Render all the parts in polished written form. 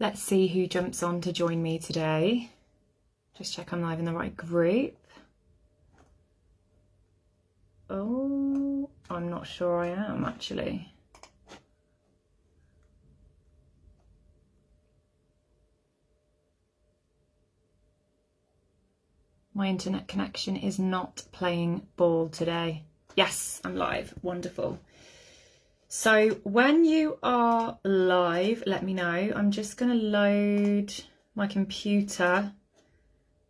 Let's see who jumps on to join me today. Just check I'm live in the right group. Oh, I'm not sure I am actually. My internet connection is not playing ball today. Yes, I'm live. Wonderful. So when you are live, let me know. I'm just going to load my computer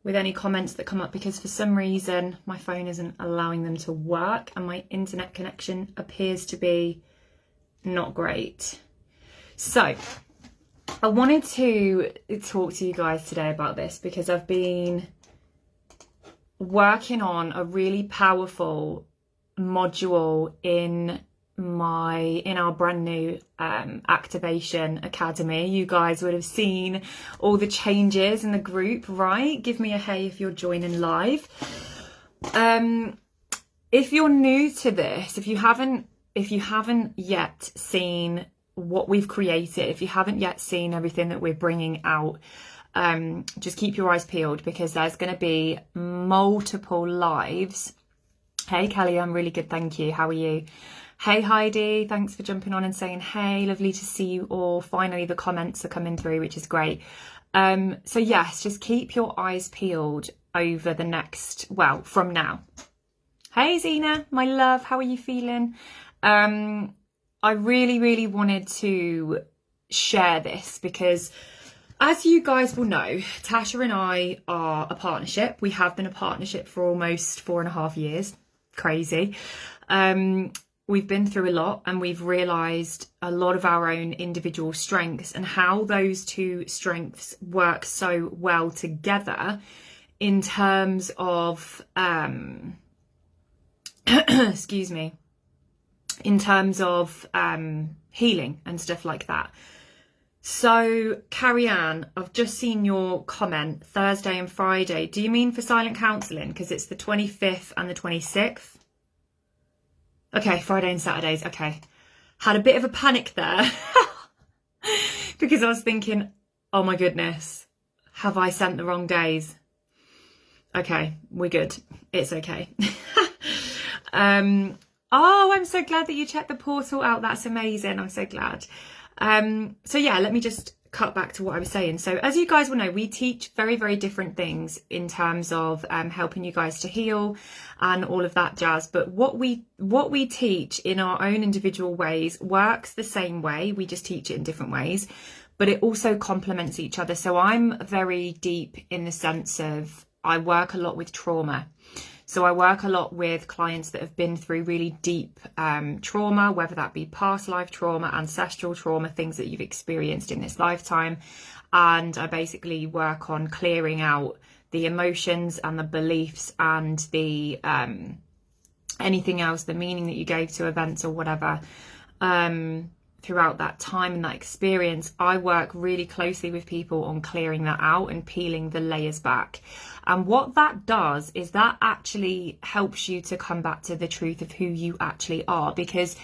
with any comments that come up because for some reason my phone isn't allowing them to work and my internet connection appears to be not great. So I wanted to talk to you guys today about this because I've been working on a really powerful module in our brand new Activation Academy. You guys would have seen all the changes in the group, right? Give me a hey if you're joining live. If you're new to this, if you haven't yet seen what we've created, if you haven't yet seen everything that we're bringing out, just keep your eyes peeled because there's going to be multiple lives. Hey Kelly, I'm really good, thank you. How are you? Hey Heidi, thanks for jumping on and saying hey. Lovely to see you all. Finally the comments are coming through, which is great. So yes, just keep your eyes peeled over the next, well, from now. Hey Zena, my love, how are you feeling? I really wanted to share this because as you guys will know, Tasha and I are a partnership. We have been a partnership for almost 4.5 years. Crazy. We've been through a lot and we've realised a lot of our own individual strengths and how those two strengths work so well together in terms of, excuse me, in terms of healing and stuff like that. So, Carrie Ann, I've just seen your comment, Thursday and Friday. Do you mean for silent counselling? Because it's the 25th and the 26th. Okay, Friday and Saturdays, okay. Had a bit of a panic there because I was thinking, oh my goodness, have I sent the wrong days? Okay, we're good. It's okay. Oh, I'm so glad that you checked the portal out. That's amazing. I'm so glad. So yeah, let me just cut back to what I was saying. So as you guys will know, we teach very different things in terms of helping you guys to heal and all of that jazz. But what we teach in our own individual ways works the same way. We just teach it in different ways, but it also complements each other. So I'm very deep in the sense of I work a lot with trauma. So I work a lot with clients that have been through really deep trauma, whether that be past life trauma, ancestral trauma, things that you've experienced in this lifetime. And I basically work on clearing out the emotions and the beliefs and the anything else, the meaning that you gave to events or whatever. Throughout that time and that experience, I work really closely with people on clearing that out and peeling the layers back. And what that does is that actually helps you to come back to the truth of who you actually are. Because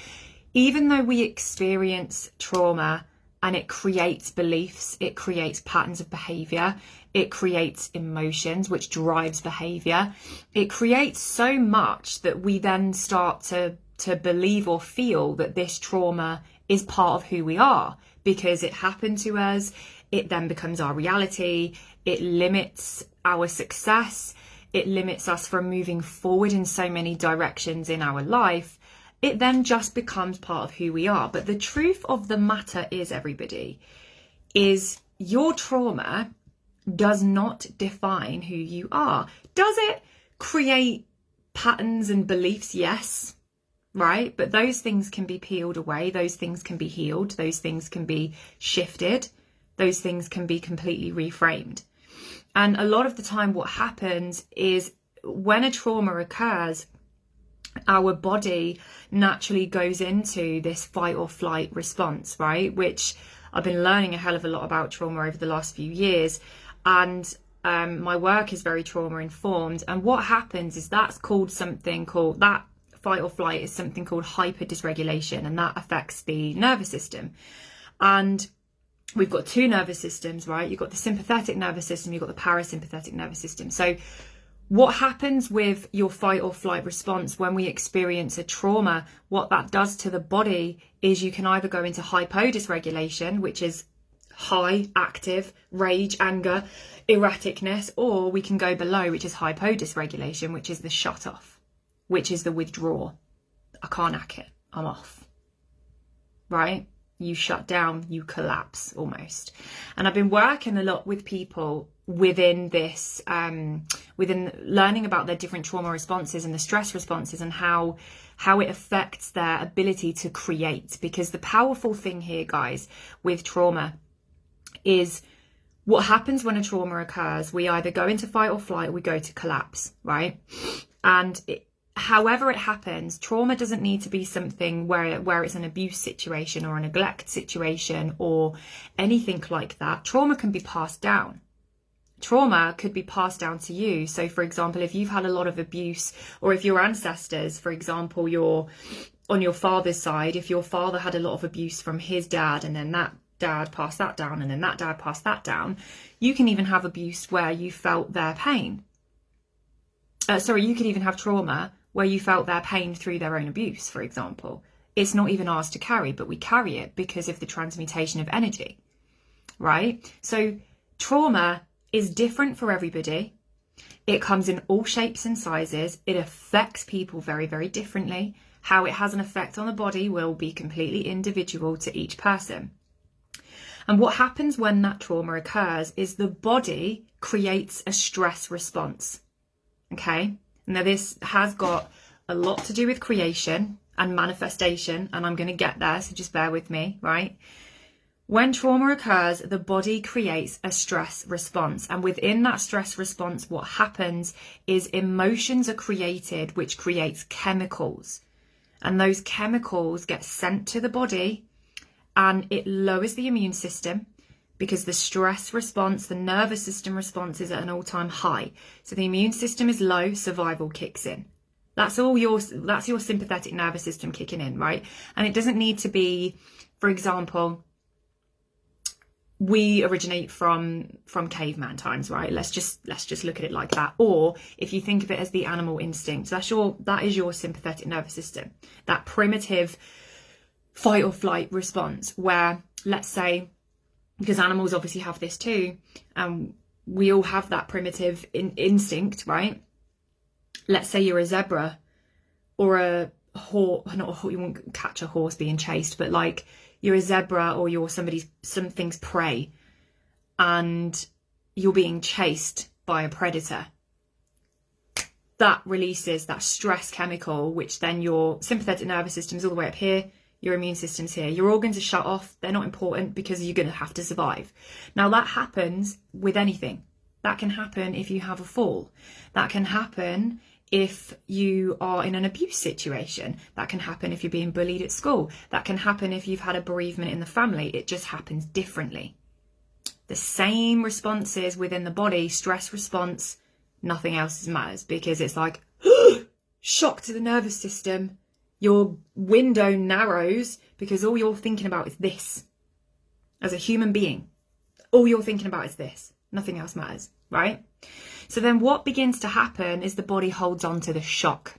even though we experience trauma and it creates beliefs, it creates patterns of behavior, it creates emotions, which drives behavior, it creates so much that we then start to believe or feel that this trauma is part of who we are because it happened to us. It then becomes our reality. It limits our success. It limits us from moving forward in so many directions in our life. It then just becomes part of who we are. But the truth of the matter is, everybody, is your trauma does not define who you are. Does it create patterns and beliefs? Yes. Right? But those things can be peeled away. Those things can be healed. Those things can be shifted. Those things can be completely reframed. And a lot of the time what happens is when a trauma occurs, our body naturally goes into this fight or flight response, right? Which I've been learning a hell of a lot about trauma over the last few years. And my work is very trauma informed. And what happens is that's called something called that fight or flight is something called hyper dysregulation, and that affects the nervous system. And we've got two nervous systems, right? You've got the sympathetic nervous system, you've got the parasympathetic nervous system. So what happens with your fight or flight response when we experience a trauma, what that does to the body is you can either go into hypodysregulation, which is high, active, rage, anger, erraticness, or we can go below, which is hypodysregulation, which is the shut off, which is the withdraw. I can't hack it, I'm off, right? You shut down, you collapse almost. And I've been working a lot with people within this, within learning about their different trauma responses and the stress responses and how it affects their ability to create. Because the powerful thing here, guys, with trauma is what happens when a trauma occurs. We either go into fight or flight, or we go to collapse, right? And however it happens, trauma doesn't need to be something where it's an abuse situation or a neglect situation or anything like that. Trauma can be passed down. Trauma could be passed down to you. So for example, if you've had a lot of abuse, or if your ancestors, for example, on your father's side, if your father had a lot of abuse from his dad, and then that dad passed that down, and then that dad passed that down, you can even have abuse where you felt their pain. You could even have trauma where you felt their pain through their own abuse, for example. It's not even ours to carry, but we carry it because of the transmutation of energy, right? So trauma is different for everybody. It comes in all shapes and sizes. It affects people very, very differently. How it has an effect on the body will be completely individual to each person. And what happens when that trauma occurs is the body creates a stress response, okay? Now, this has got a lot to do with creation and manifestation, and I'm going to get there, so just bear with me, right? When trauma occurs, the body creates a stress response. And within that stress response, what happens is emotions are created, which creates chemicals. And those chemicals get sent to the body, and it lowers the immune system, because the stress response, the nervous system response is at an all-time high. So the immune system is low, survival kicks in. That's your sympathetic nervous system kicking in, right? And it doesn't need to be, for example, we originate from caveman times, right? Let's just look at it like that. Or if you think of it as the animal instinct, that is your sympathetic nervous system, that primitive fight or flight response where, let's say, because animals obviously have this too, we all have that primitive instinct, right? Let's say you're a zebra or a horse, you won't catch a horse being chased, but like you're a zebra or you're something's prey and you're being chased by a predator. That releases that stress chemical, which then your sympathetic nervous system is all the way up here, your immune system's here. Your organs are shut off. They're not important because you're going to have to survive. Now, that happens with anything. That can happen if you have a fall. That can happen if you are in an abuse situation. That can happen if you're being bullied at school. That can happen if you've had a bereavement in the family. It just happens differently. The same responses within the body, stress response, nothing else matters, because it's like shock to the nervous system. Your window narrows because all you're thinking about is this. As a human being, all you're thinking about is this. Nothing else matters, right? So then what begins to happen is the body holds on to the shock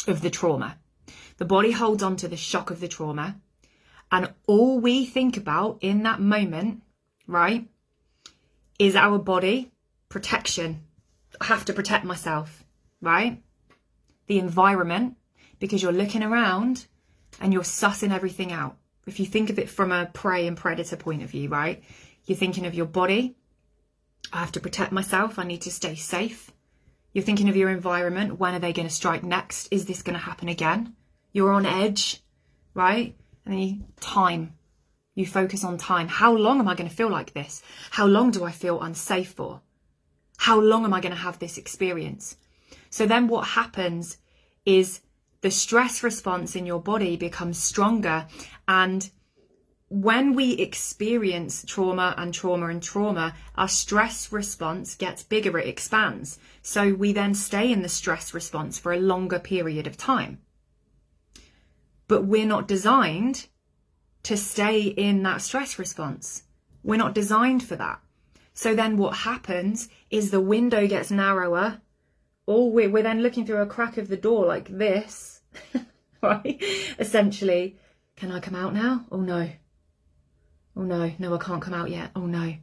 of the trauma. The body holds on to the shock of the trauma. And all we think about in that moment, right, is our body, protection. I have to protect myself, right? The environment, because you're looking around and you're sussing everything out. If you think of it from a prey and predator point of view, right? You're thinking of your body. I have to protect myself. I need to stay safe. You're thinking of your environment. When are they going to strike next? Is this going to happen again? You're on edge, right? And then time. You focus on time. How long am I going to feel like this? How long do I feel unsafe for? How long am I going to have this experience? So then what happens is the stress response in your body becomes stronger. And when we experience trauma, our stress response gets bigger, it expands. So we then stay in the stress response for a longer period of time. But we're not designed to stay in that stress response. We're not designed for that. So then what happens is the window gets narrower. We're then looking through a crack of the door like this, right? Essentially, can I come out now? Oh no. Oh no, I can't come out yet. Oh no.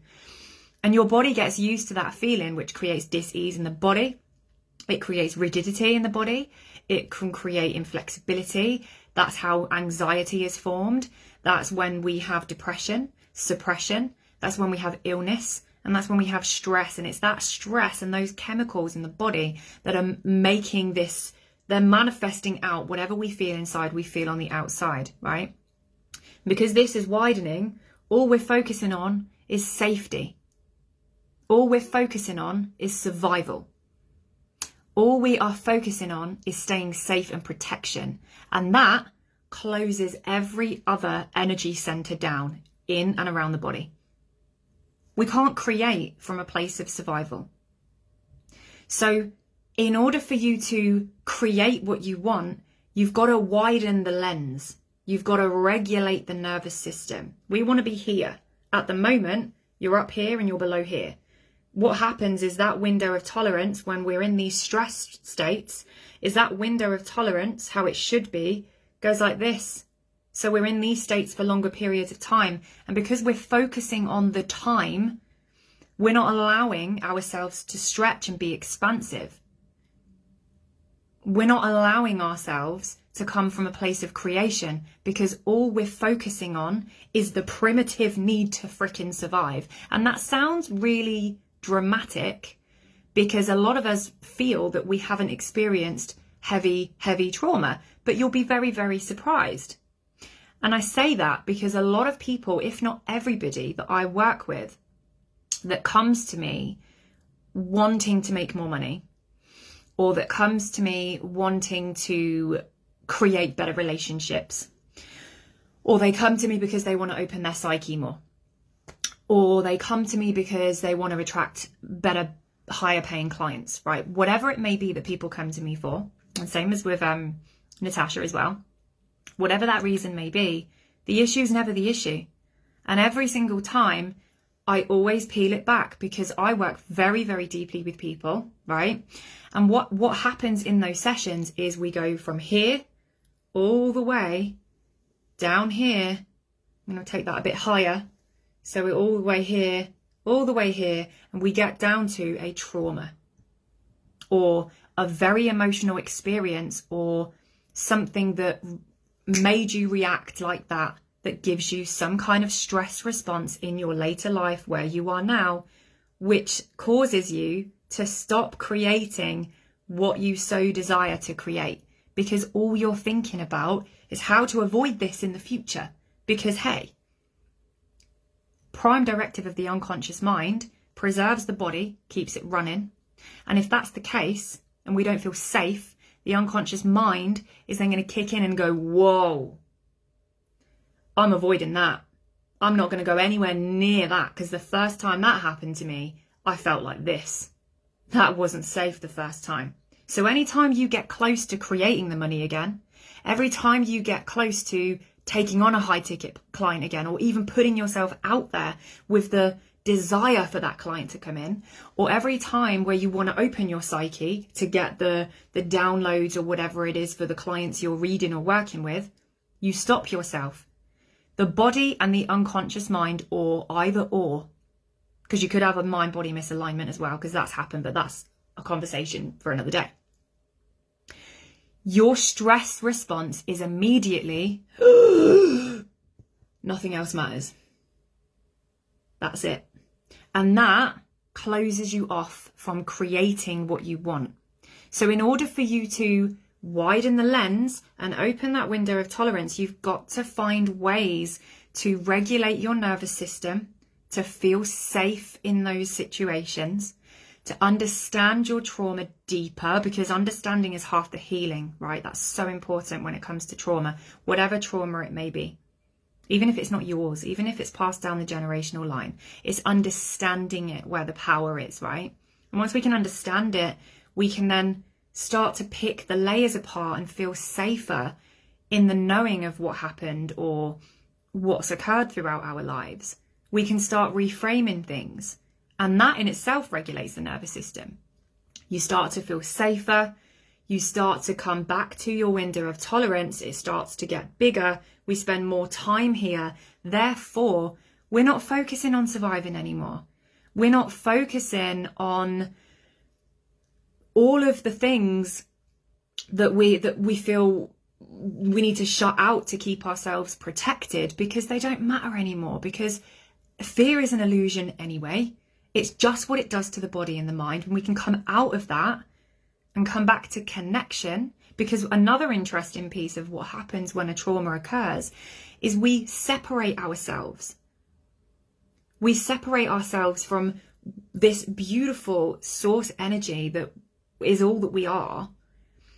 And your body gets used to that feeling, which creates dis-ease in the body. It creates rigidity in the body. It can create inflexibility. That's how anxiety is formed. That's when we have depression, suppression. That's when we have illness. And that's when we have stress. And it's that stress and those chemicals in the body that are making this, they're manifesting out whatever we feel inside, we feel on the outside, right? Because this is widening, all we're focusing on is safety. All we're focusing on is survival. All we are focusing on is staying safe and protection. And that closes every other energy center down in and around the body. We can't create from a place of survival. So in order for you to create what you want, you've got to widen the lens. You've got to regulate the nervous system. We want to be here. At the moment, you're up here and you're below here. What happens is that window of tolerance when we're in these stress states, is that window of tolerance, how it should be, goes like this. So we're in these states for longer periods of time. And because we're focusing on the time, we're not allowing ourselves to stretch and be expansive. We're not allowing ourselves to come from a place of creation because all we're focusing on is the primitive need to frickin' survive. And that sounds really dramatic because a lot of us feel that we haven't experienced heavy trauma, but you'll be very, very surprised. And I say that because a lot of people, if not everybody that I work with that comes to me wanting to make more money, or that comes to me wanting to create better relationships, or they come to me because they want to open their psyche more, or they come to me because they want to attract better, higher paying clients, right? Whatever it may be that people come to me for, and same as with Natasha as well, whatever that reason may be, the issue is never the issue. And every single time I always peel it back because I work very, very deeply with people, right? And what happens in those sessions is we go from here all the way down here. I'm going to take that a bit higher. So we're all the way here, and we get down to a trauma or a very emotional experience or something that made you react like that, that gives you some kind of stress response in your later life where you are now, which causes you to stop creating what you so desire to create, because all you're thinking about is how to avoid this in the future. Because hey, prime directive of the unconscious mind preserves the body, keeps it running. And if that's the case and we don't feel safe, the unconscious mind is then going to kick in and go, whoa, I'm avoiding that. I'm not going to go anywhere near that because the first time that happened to me, I felt like this. That wasn't safe the first time. So anytime you get close to creating the money again, every time you get close to taking on a high ticket client again, or even putting yourself out there with the desire for that client to come in, or every time where you want to open your psyche to get the downloads or whatever it is for the clients you're reading or working with, you stop yourself. The body and the unconscious mind, or either or, because you could have a mind-body misalignment as well, because that's happened, but that's a conversation for another day. Your stress response is immediately, nothing else matters. That's it. And that closes you off from creating what you want. So in order for you to widen the lens and open that window of tolerance, you've got to find ways to regulate your nervous system, to feel safe in those situations, to understand your trauma deeper, because understanding is half the healing, right? That's so important when it comes to trauma, whatever trauma it may be. Even if it's not yours, even if it's passed down the generational line, it's understanding it where the power is, right? And once we can understand it, we can then start to pick the layers apart and feel safer in the knowing of what happened, or what's occurred throughout our lives, we can start reframing things. And that in itself regulates the nervous system. You start to feel safer. You start to come back to your window of tolerance. It starts to get bigger. We spend more time here. Therefore, we're not focusing on surviving anymore. We're not focusing on all of the things that we feel we need to shut out to keep ourselves protected, because they don't matter anymore, because fear is an illusion anyway. It's just what it does to the body and the mind. When we can come out of that and come back to connection, because another interesting piece of what happens when a trauma occurs is we separate ourselves. We separate ourselves from this beautiful source energy that is all that we are.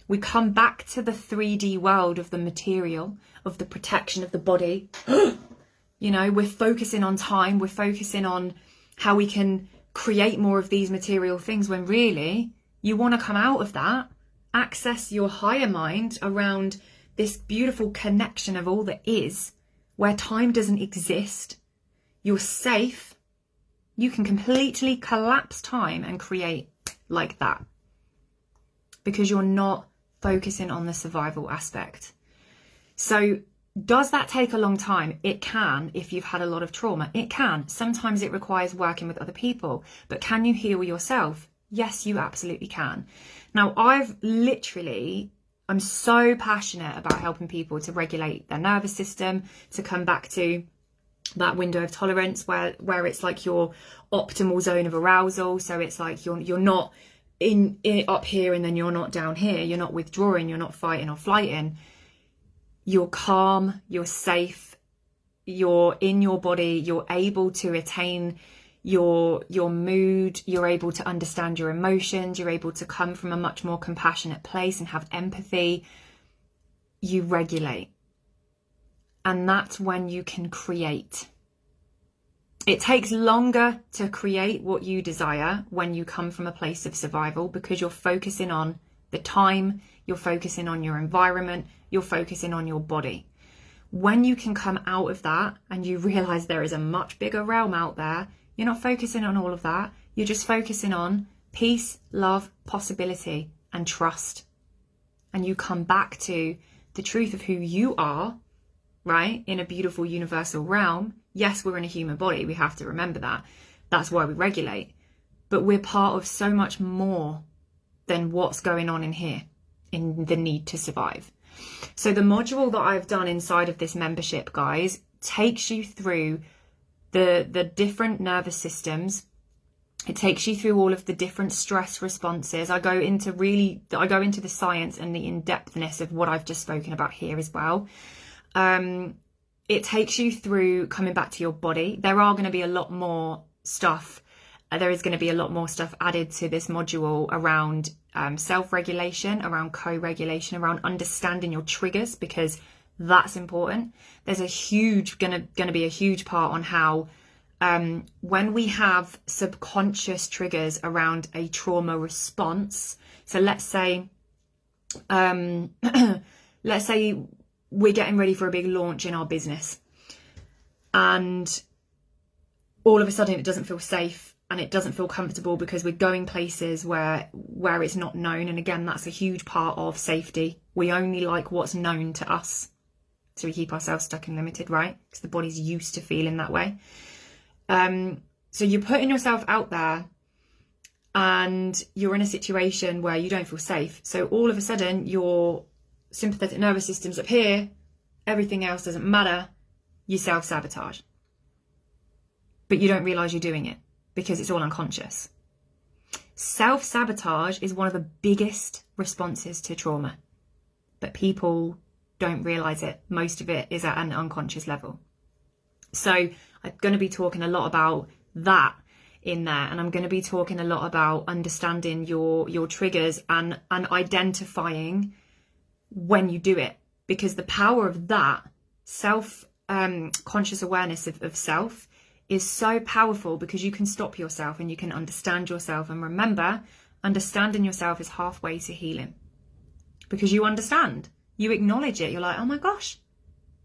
We come back to the 3D world of the material, of the protection of the body. You know, we're focusing on time. We're focusing on how we can create more of these material things, when really you want to come out of that, access your higher mind around this beautiful connection of all that is, where time doesn't exist. You're safe. You can completely collapse time and create like that, because you're not focusing on the survival aspect. So does that take a long time? It can, if you've had a lot of trauma. It can. Sometimes it requires working with other people. But can you heal yourself? Yes, you absolutely can. Now, I'm so passionate about helping people to regulate their nervous system, to come back to that window of tolerance where it's like your optimal zone of arousal. So it's like you're not in up here and then you're not down here. You're not withdrawing, you're not fighting or flighting. You're calm, you're safe, you're in your body, you're able to attain your mood, you're able to understand your emotions, you're able to come from a much more compassionate place and have empathy. You regulate. And that's when you can create. It takes longer to create what you desire when you come from a place of survival, because you're focusing on the time, you're focusing on your environment, you're focusing on your body. When you can come out of that and you realize there is a much bigger realm out there, you're not focusing on all of that. You're just focusing on peace, love, possibility, and trust. And you come back to the truth of who you are, right? In a beautiful universal realm. Yes, we're in a human body. We have to remember that. That's why we regulate. But we're part of so much more than what's going on in here, in the need to survive. So the module that I've done inside of this membership, guys, takes you through the different nervous systems. It takes you through all of the different stress responses. I go into the science and the in-depthness of what I've just spoken about here as well. It takes you through coming back to your body. There are going to be a lot more stuff. There is going to be a lot more stuff added to this module around self-regulation, around co-regulation, around understanding your triggers, because that's important. There's going to be a huge part on how when we have subconscious triggers around a trauma response. So let's say we're getting ready for a big launch in our business, and all of a sudden it doesn't feel safe and it doesn't feel comfortable because we're going places where it's not known. And again, that's a huge part of safety. We only like what's known to us, so we keep ourselves stuck and limited, right? Because the body's used to feeling that way. So you're putting yourself out there and you're in a situation where you don't feel safe. So all of a sudden your sympathetic nervous system's up here, everything else doesn't matter, you self-sabotage. But you don't realise you're doing it because it's all unconscious. Self-sabotage is one of the biggest responses to trauma, but people don't realise it. Most of it is at an unconscious level. So I'm going to be talking a lot about that in there, and I'm going to be talking a lot about understanding your triggers and identifying when you do it, because the power of that conscious awareness of self is so powerful, because you can stop yourself and you can understand yourself. And remember, understanding yourself is halfway to healing, because you understand, you acknowledge it, you're like, oh my gosh,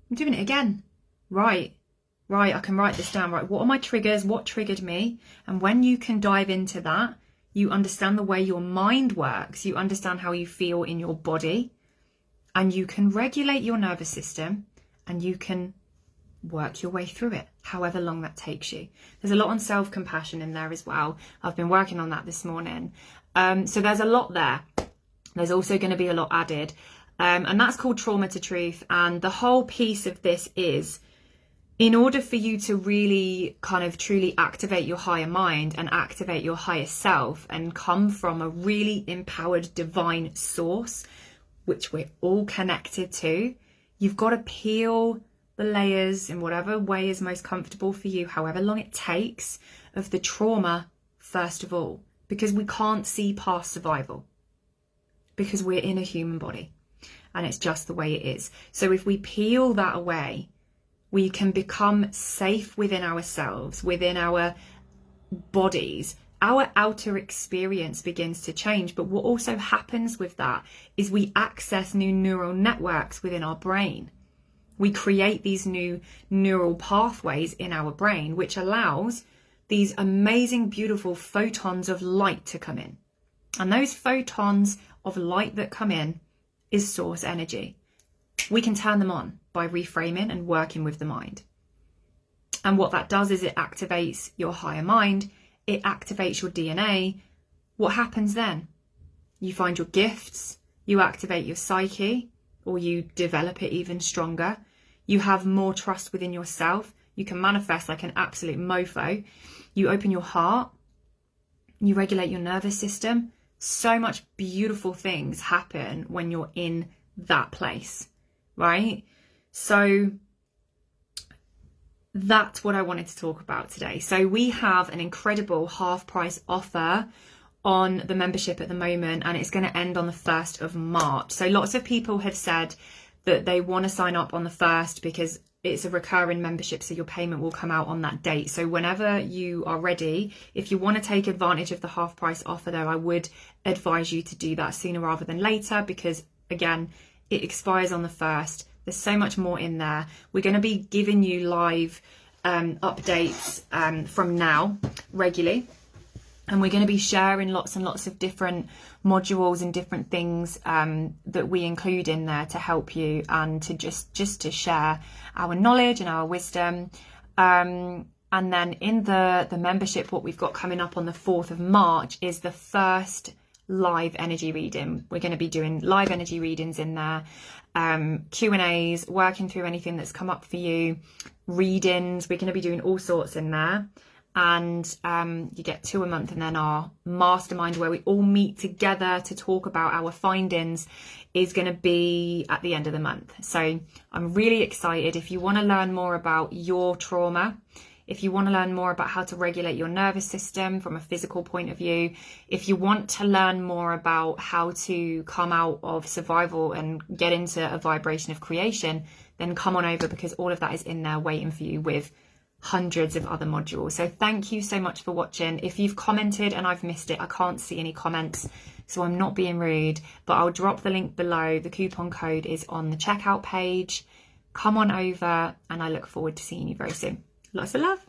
I'm doing it again. right, I can write this down, right? What are my triggers? What triggered me? And when you can dive into that, you understand the way your mind works, you understand how you feel in your body, and you can regulate your nervous system, and you can work your way through it, however long that takes you. There's a lot on self-compassion in there as well. I've been working on that this morning. So there's a lot there. There's also going to be a lot added. And that's called Trauma to Truth. And the whole piece of this is, in order for you to really kind of truly activate your higher mind and activate your higher self and come from a really empowered divine source, which we're all connected to, you've got to peel the layers in whatever way is most comfortable for you, however long it takes, of the trauma first of all, because we can't see past survival, because we're in a human body and it's just the way it is. So if we peel that away, we can become safe within ourselves, within our bodies. Our outer experience begins to change. But what also happens with that is we access new neural networks within our brain. We create these new neural pathways in our brain, which allows these amazing, beautiful photons of light to come in. And those photons of light that come in is source energy. We can turn them on by reframing and working with the mind. And what that does is it activates your higher mind, it activates your DNA. What happens then? You find your gifts, you activate your psyche, or you develop it even stronger. You have more trust within yourself. You can manifest like an absolute mofo. You open your heart, you regulate your nervous system. So much beautiful things happen when you're in that place, right? So that's what I wanted to talk about today. So we have an incredible half price offer on the membership at the moment, and it's going to end on the 1st of March. So lots of people have said that they want to sign up on the 1st because it's a recurring membership, so your payment will come out on that date. So whenever you are ready, if you want to take advantage of the half price offer there, I would advise you to do that sooner rather than later, because again, it expires on the 1st. There's so much more in there. We're going to be giving you live updates from now regularly. And we're going to be sharing lots and lots of different modules and different things that we include in there to help you and to just to share our knowledge and our wisdom. And then in the membership, what we've got coming up on the 4th of March is the first live energy reading. We're going to be doing live energy readings in there, Q&As, working through anything that's come up for you, readings. We're going to be doing all sorts in there. And you get 2 a month, and then our mastermind where we all meet together to talk about our findings is going to be at the end of the month. So I'm really excited. If you want to learn more about your trauma, if you want to learn more about how to regulate your nervous system from a physical point of view, if you want to learn more about how to come out of survival and get into a vibration of creation, then come on over, because all of that is in there waiting for you with hundreds of other modules. So thank you so much for watching. If you've commented and I've missed it, I can't see any comments, so I'm not being rude, but I'll drop the link below. The coupon code is on the checkout page. Come on over, and I look forward to seeing you very soon. Lots of love.